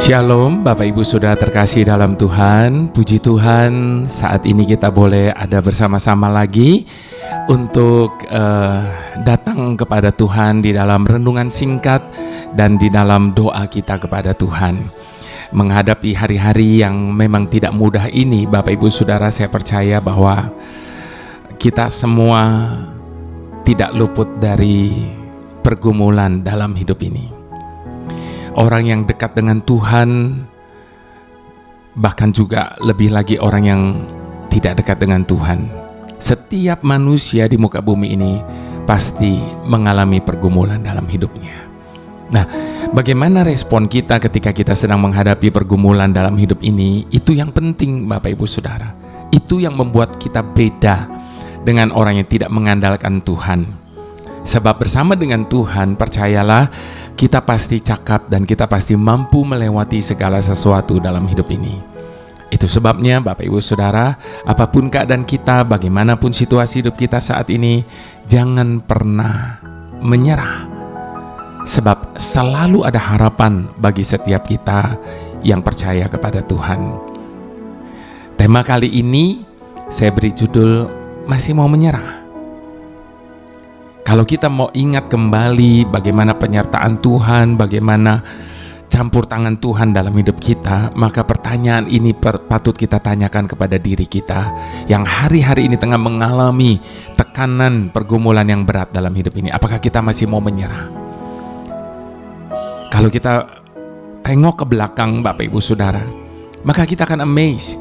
Shalom Bapak Ibu Saudara terkasih dalam Tuhan. Puji Tuhan saat ini kita boleh ada bersama-sama lagi untuk datang kepada Tuhan di dalam renungan singkat dan di dalam doa kita kepada Tuhan. Menghadapi hari-hari yang memang tidak mudah ini, Bapak Ibu Saudara, saya percaya bahwa kita semua tidak luput dari pergumulan dalam hidup ini. Orang yang dekat dengan Tuhan, bahkan juga lebih lagi orang yang tidak dekat dengan Tuhan. Setiap manusia di muka bumi ini pasti mengalami pergumulan dalam hidupnya. Nah, bagaimana respon kita ketika kita sedang menghadapi pergumulan dalam hidup ini? Itu yang penting, Bapak Ibu Saudara. Itu yang membuat kita beda dengan orang yang tidak mengandalkan Tuhan. Sebab bersama dengan Tuhan, percayalah, kita pasti cakap dan kita pasti mampu melewati segala sesuatu dalam hidup ini. Itu sebabnya Bapak Ibu Saudara, apapun keadaan kita, bagaimanapun situasi hidup kita saat ini, jangan pernah menyerah. Sebab selalu ada harapan bagi setiap kita yang percaya kepada Tuhan. Tema kali ini saya beri judul, masih mau menyerah? Kalau kita mau ingat kembali bagaimana penyertaan Tuhan, bagaimana campur tangan Tuhan dalam hidup kita, maka pertanyaan ini patut kita tanyakan kepada diri kita yang hari-hari ini tengah mengalami tekanan pergumulan yang berat dalam hidup ini. Apakah kita masih mau menyerah? Kalau kita tengok ke belakang Bapak Ibu Saudara, maka kita akan amazed.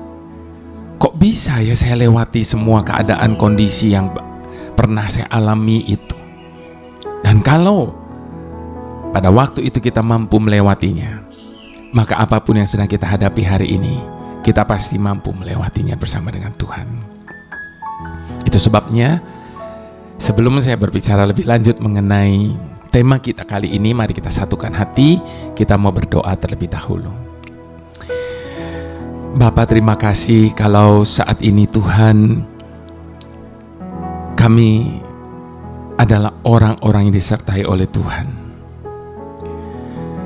Kok bisa ya saya lewati semua keadaan kondisi yang pernah saya alami itu. Dan kalau pada waktu itu kita mampu melewatinya, maka apapun yang sedang kita hadapi hari ini, kita pasti mampu melewatinya bersama dengan Tuhan. Itu sebabnya sebelum saya berbicara lebih lanjut mengenai tema kita kali ini, mari kita satukan hati, kita mau berdoa terlebih dahulu. Bapa, terima kasih kalau saat ini Tuhan, kami adalah orang-orang yang disertai oleh Tuhan.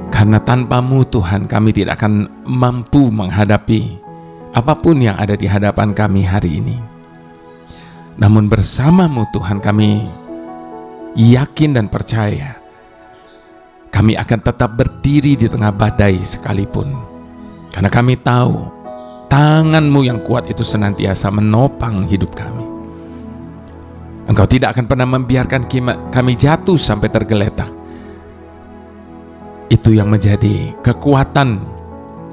Karena tanpa-Mu Tuhan, kami tidak akan mampu menghadapi apapun yang ada di hadapan kami hari ini. Namun bersama-Mu Tuhan, kami yakin dan percaya kami akan tetap berdiri di tengah badai sekalipun. Karena kami tahu tangan-Mu yang kuat itu senantiasa menopang hidup kami. Engkau tidak akan pernah membiarkan kami jatuh sampai tergeletak. Itu yang menjadi kekuatan,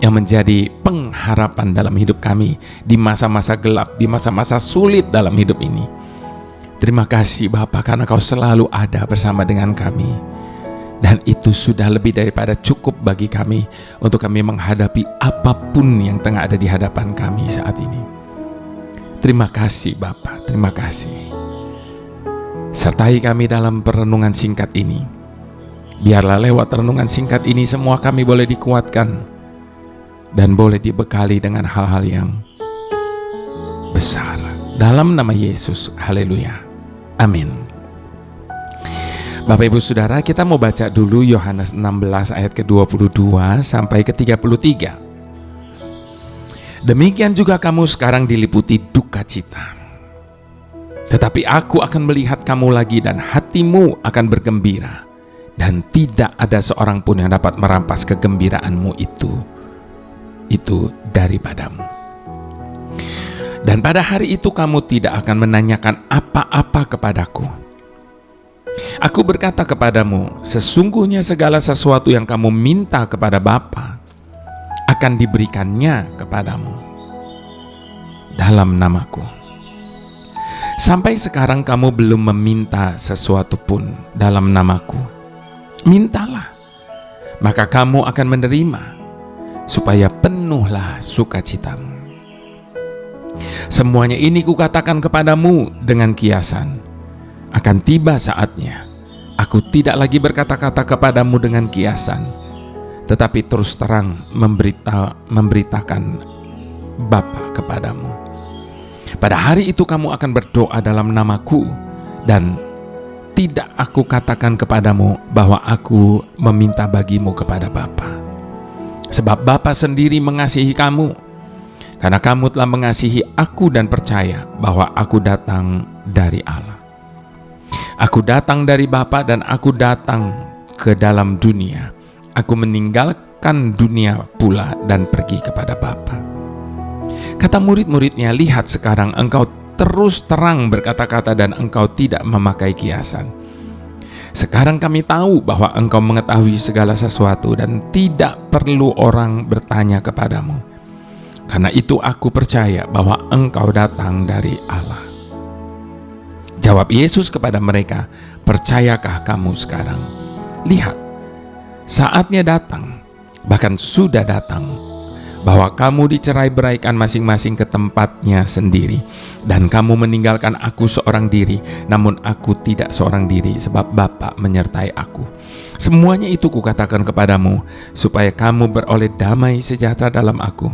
yang menjadi pengharapan dalam hidup kami di masa-masa gelap, di masa-masa sulit dalam hidup ini. Terima kasih Bapa, karena Kau selalu ada bersama dengan kami. Dan itu sudah lebih daripada cukup bagi kami untuk kami menghadapi apapun yang tengah ada di hadapan kami saat ini. Terima kasih Bapa, terima kasih. Sertai kami dalam perenungan singkat ini. Biarlah lewat renungan singkat ini semua kami boleh dikuatkan dan boleh dibekali dengan hal-hal yang besar. Dalam nama Yesus, haleluya, amin. Bapak Ibu Saudara, kita mau baca dulu Yohanes 16 ayat ke-22 sampai ke-33. Demikian juga kamu sekarang diliputi duka cita. Tetapi aku akan melihat kamu lagi dan hatimu akan bergembira. Dan tidak ada seorang pun yang dapat merampas kegembiraanmu itu daripadamu. Dan pada hari itu kamu tidak akan menanyakan apa-apa kepadaku. Aku berkata kepadamu, sesungguhnya segala sesuatu yang kamu minta kepada Bapa akan diberikannya kepadamu dalam namaku. Sampai sekarang kamu belum meminta sesuatu pun dalam namaku. Mintalah, maka kamu akan menerima, supaya penuhlah sukacitamu. Semuanya ini kukatakan kepadamu dengan kiasan. Akan tiba saatnya, aku tidak lagi berkata-kata kepadamu dengan kiasan, tetapi terus terang memberitakan Bapa kepadamu. Pada hari itu kamu akan berdoa dalam namaku, dan tidak aku katakan kepadamu bahwa aku meminta bagimu kepada Bapa. Sebab Bapa sendiri mengasihi kamu, karena kamu telah mengasihi aku dan percaya bahwa aku datang dari Allah. Aku datang dari Bapa dan aku datang ke dalam dunia. Aku meninggalkan dunia pula dan pergi kepada Bapa. Kata murid-muridnya, lihat sekarang engkau terus terang berkata-kata dan engkau tidak memakai kiasan. Sekarang kami tahu bahwa engkau mengetahui segala sesuatu dan tidak perlu orang bertanya kepadamu. Karena itu aku percaya bahwa engkau datang dari Allah. Jawab Yesus kepada mereka, percayakah kamu sekarang? Lihat, saatnya datang, bahkan sudah datang, bahwa kamu dicerai-beraikan masing-masing ke tempatnya sendiri, dan kamu meninggalkan aku seorang diri, namun aku tidak seorang diri, sebab Bapa menyertai aku. Semuanya itu kukatakan kepadamu, supaya kamu beroleh damai sejahtera dalam aku.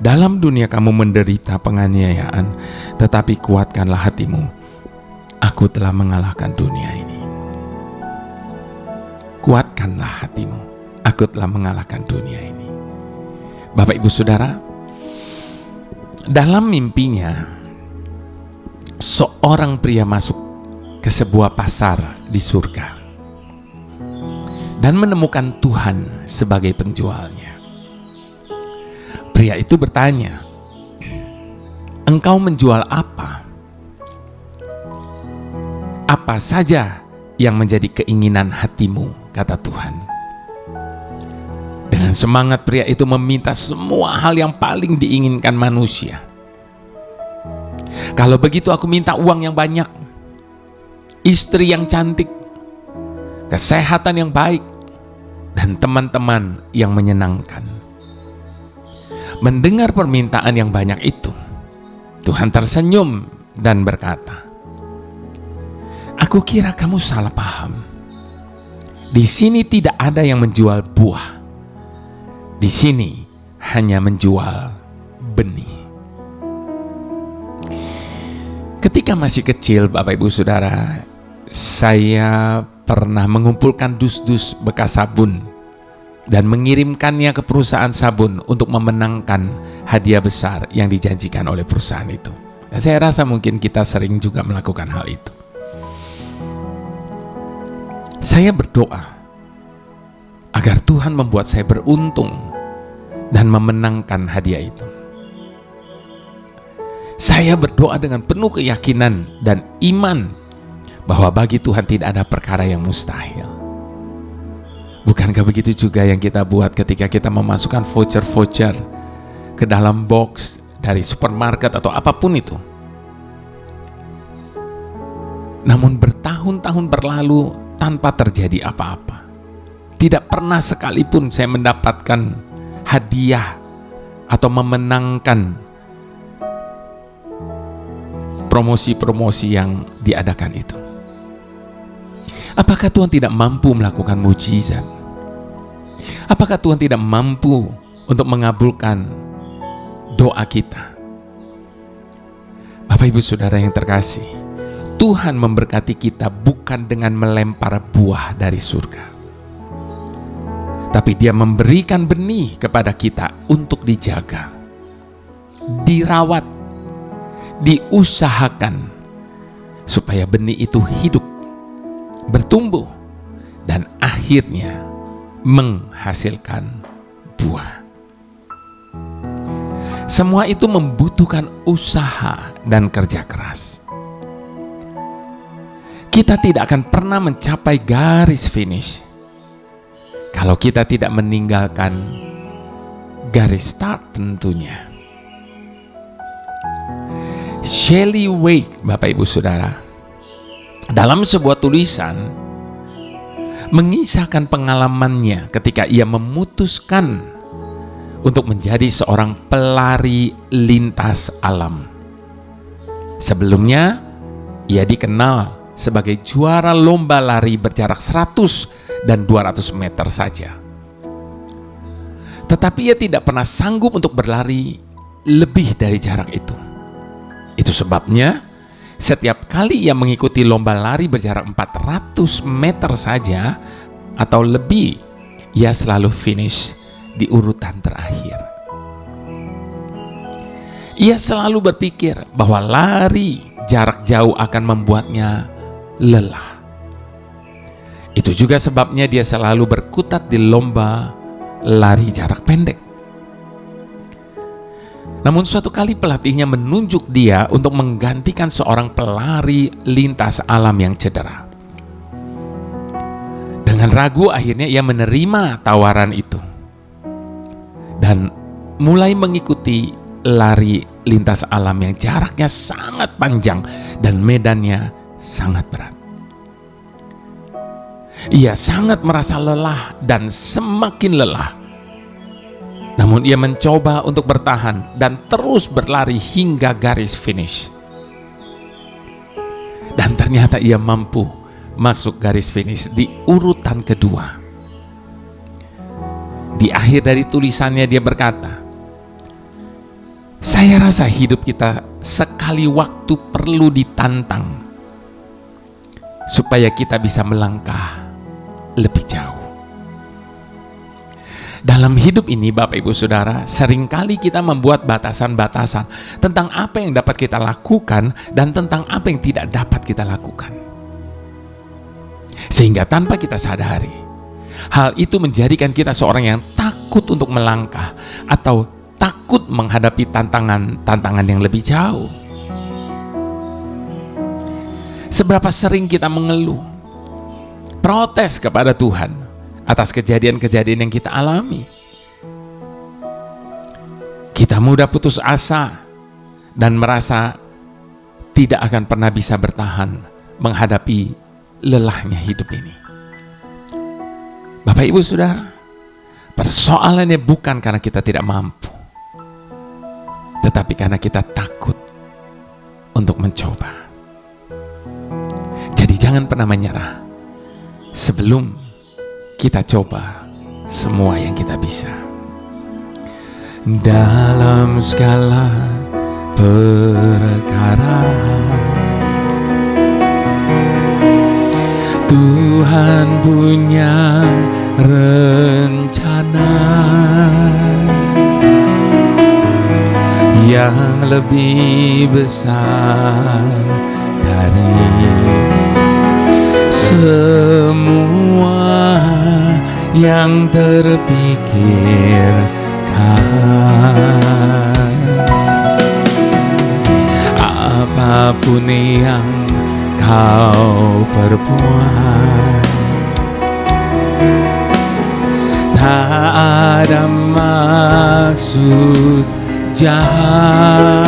Dalam dunia kamu menderita penganiayaan, tetapi kuatkanlah hatimu. Aku telah mengalahkan dunia ini. Kuatkanlah hatimu. Aku telah mengalahkan dunia ini. Bapak Ibu Saudara, dalam mimpinya seorang pria masuk ke sebuah pasar di surga dan menemukan Tuhan sebagai penjualnya. Pria itu bertanya, engkau menjual apa? Apa saja yang menjadi keinginan hatimu, kata Tuhan. Dengan semangat pria itu meminta semua hal yang paling diinginkan manusia. Kalau begitu aku minta uang yang banyak, istri yang cantik, kesehatan yang baik, dan teman-teman yang menyenangkan. Mendengar permintaan yang banyak itu, Tuhan tersenyum dan berkata, aku kira kamu salah paham. Di sini tidak ada yang menjual buah. Di sini hanya menjual benih. Ketika masih kecil, Bapak Ibu Saudara, saya pernah mengumpulkan dus-dus bekas sabun dan mengirimkannya ke perusahaan sabun untuk memenangkan hadiah besar yang dijanjikan oleh perusahaan itu. Saya rasa mungkin kita sering juga melakukan hal itu. Saya berdoa agar Tuhan membuat saya beruntung dan memenangkan hadiah itu. Saya berdoa dengan penuh keyakinan dan iman bahwa bagi Tuhan tidak ada perkara yang mustahil. Bukankah begitu juga yang kita buat ketika kita memasukkan voucher-voucher ke dalam box dari supermarket atau apapun itu? Namun bertahun-tahun berlalu tanpa terjadi apa-apa. Tidak pernah sekalipun saya mendapatkan hadiah atau memenangkan promosi-promosi yang diadakan itu. Apakah Tuhan tidak mampu melakukan mujizat? Apakah Tuhan tidak mampu untuk mengabulkan doa kita? Bapak Ibu Saudara yang terkasih, Tuhan memberkati kita bukan dengan melempar buah dari surga, tapi Dia memberikan benih kepada kita untuk dijaga, dirawat, diusahakan, supaya benih itu hidup, bertumbuh, dan akhirnya menghasilkan buah. Semua itu membutuhkan usaha dan kerja keras. Kita tidak akan pernah mencapai garis finish kalau kita tidak meninggalkan garis start tentunya. Shelley Wake, Bapak Ibu Saudara, dalam sebuah tulisan mengisahkan pengalamannya ketika ia memutuskan untuk menjadi seorang pelari lintas alam. Sebelumnya, ia dikenal sebagai juara lomba lari berjarak 100 dan 200 meter saja. Tetapi ia tidak pernah sanggup untuk berlari lebih dari jarak itu. Itu sebabnya setiap kali ia mengikuti lomba lari berjarak 400 meter saja atau lebih, ia selalu finish di urutan terakhir. Ia selalu berpikir bahwa lari jarak jauh akan membuatnya lelah. Itu juga sebabnya dia selalu berkutat di lomba lari jarak pendek. Namun suatu kali pelatihnya menunjuk dia untuk menggantikan seorang pelari lintas alam yang cedera. Dengan ragu akhirnya ia menerima tawaran itu dan mulai mengikuti lari lintas alam yang jaraknya sangat panjang dan medannya sangat berat. Ia sangat merasa lelah dan semakin lelah. Namun ia mencoba untuk bertahan dan terus berlari hingga garis finish. Dan ternyata ia mampu masuk garis finish di urutan kedua. Di akhir dari tulisannya dia berkata, "Saya rasa hidup kita sekali waktu perlu ditantang supaya kita bisa melangkah lebih jauh." Dalam hidup ini, Bapak Ibu Saudara, seringkali kita membuat batasan-batasan tentang apa yang dapat kita lakukan dan tentang apa yang tidak dapat kita lakukan. Sehingga tanpa kita sadari, hal itu menjadikan kita seorang yang takut untuk melangkah atau takut menghadapi tantangan yang lebih jauh. Seberapa sering kita mengeluh, protes kepada Tuhan atas kejadian-kejadian yang kita alami. Kita mudah putus asa dan merasa tidak akan pernah bisa bertahan menghadapi lelahnya hidup ini. Bapak Ibu Saudara, persoalannya bukan karena kita tidak mampu, tetapi karena kita takut untuk mencoba. Jadi jangan pernah menyerah sebelum kita coba semua yang kita bisa. Dalam segala perkara Tuhan punya rencana yang lebih besar dari semua yang terpikirkan. Apapun yang kau perbuat, tak ada maksud jahat.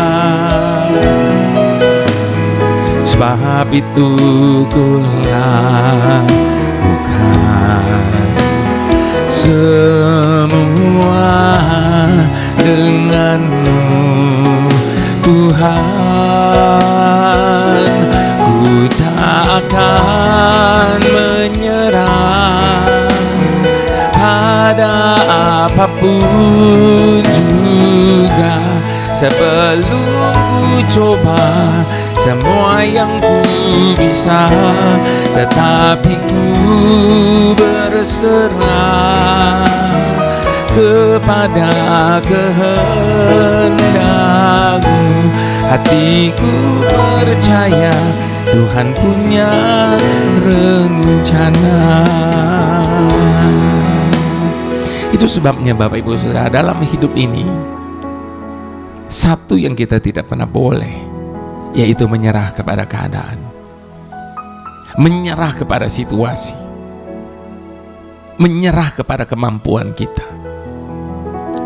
Sebab itu kulakukan semua denganmu, Tuhan. Ku tak akan menyerah pada apapun juga sebelum ku coba semua yang ku bisa, tetapi ku berserah kepada kehendak-Mu. Hatiku percaya Tuhan punya rencana. Itu sebabnya Bapak Ibu Saudara, dalam hidup ini satu yang kita tidak pernah boleh, yaitu menyerah kepada keadaan, menyerah kepada situasi, menyerah kepada kemampuan kita.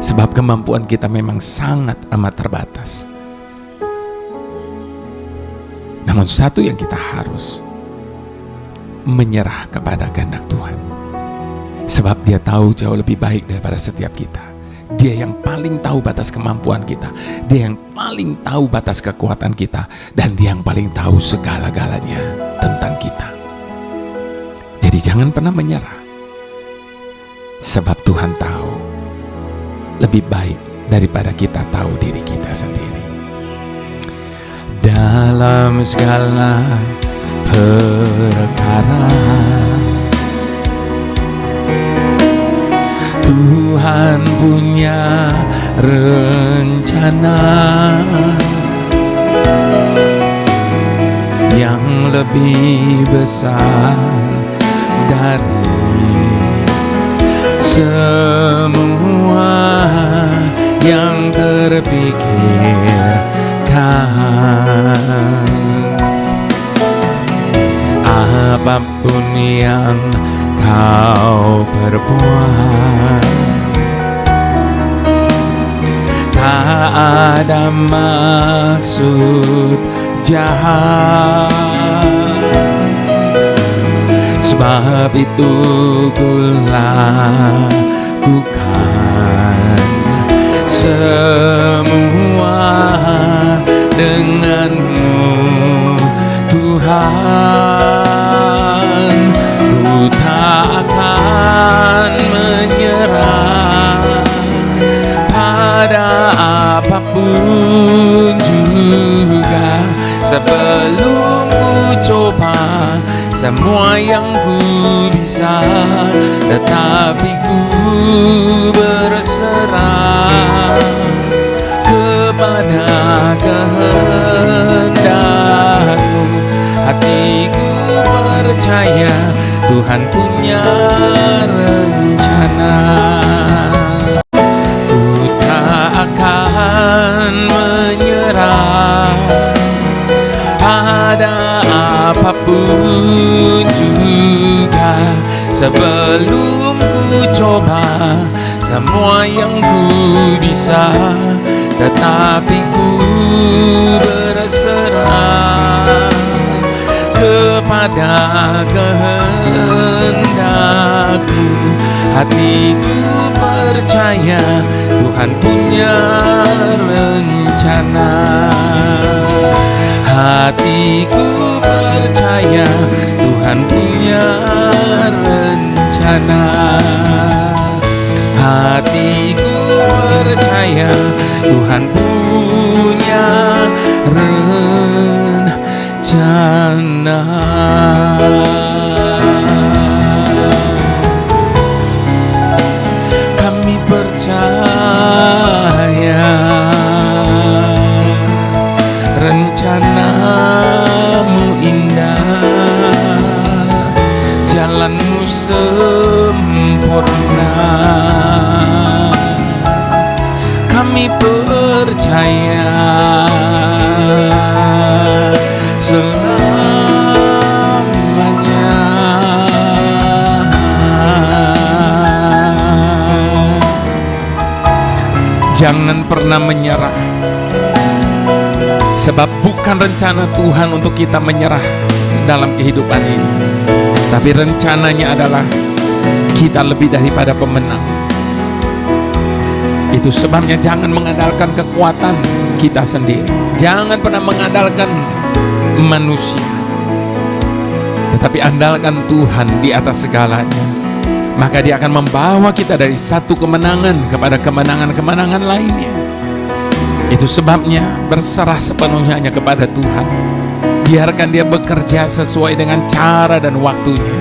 Sebab kemampuan kita memang sangat amat terbatas. Namun satu yang kita harus menyerah kepada kehendak Tuhan. Sebab Dia tahu jauh lebih baik daripada setiap kita. Dia yang paling tahu batas kemampuan kita, Dia yang paling tahu batas kekuatan kita, dan Dia yang paling tahu segala-galanya tentang kita. Jadi jangan pernah menyerah, sebab Tuhan tahu lebih baik daripada kita tahu diri kita sendiri. Dalam segala perkara Tuhan Tuhan punya rencana yang lebih besar dari semua yang terpikirkan. Apapun yang kau perbuat, tak ada maksud jahat. Sebab itu ku lakukan semua denganmu, Tuhan. Ku tak akan menyerah pada apapun juga, sebelum ku coba semua yang ku bisa, tetapi ku berserah kepada kehendak-Mu. Hatiku percaya Tuhan punya rencana. Ku tak akan menyerah pada apapun juga, sebelum ku coba semua yang ku bisa, tetapi ku berserah kepada kehendak-Mu. Hatiku percaya Tuhan punya rencana. Hatiku percaya Tuhan punya rencana. Hatiku percaya Tuhan punya rencana. Kami percaya rencana-Mu indah, jalan-Mu sempurna. Kami percaya selamanya. Jangan pernah menyerah, sebab bukan rencana Tuhan untuk kita menyerah dalam kehidupan ini, tapi rencananya adalah kita lebih daripada pemenang. Itu sebabnya jangan mengandalkan kekuatan kita sendiri, jangan pernah mengandalkan manusia, tetapi andalkan Tuhan di atas segalanya. Maka Dia akan membawa kita dari satu kemenangan kepada kemenangan-kemenangan lainnya. Itu sebabnya berserah sepenuhnya hanya kepada Tuhan. Biarkan Dia bekerja sesuai dengan cara dan waktunya.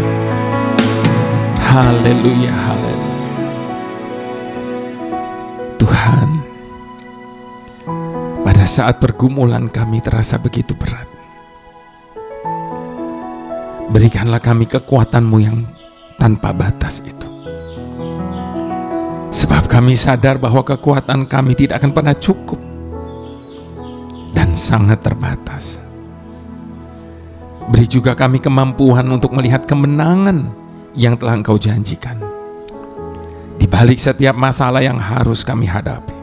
Haleluya, haleluya. Tuhan, pada saat pergumulan kami terasa begitu berat, berikanlah kami kekuatan-Mu yang tanpa batas itu. Sebab kami sadar bahwa kekuatan kami tidak akan pernah cukup dan sangat terbatas. Beri juga kami kemampuan untuk melihat kemenangan yang telah Engkau janjikan di balik setiap masalah yang harus kami hadapi.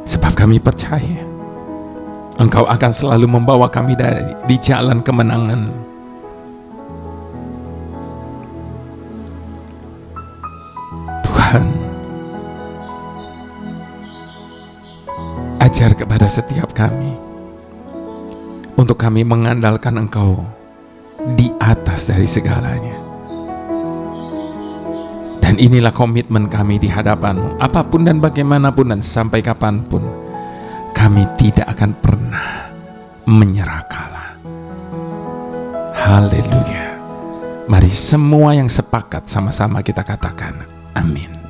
Sebab kami percaya Engkau akan selalu membawa kami di jalan kemenangan. Tuhan, ajar kepada setiap kami untuk kami mengandalkan Engkau di atas dari segalanya. Dan inilah komitmen kami di hadapan-Mu. Apapun dan bagaimanapun dan sampai kapanpun, kami tidak akan pernah menyerah kalah. Haleluya. Mari semua yang sepakat sama-sama kita katakan amin.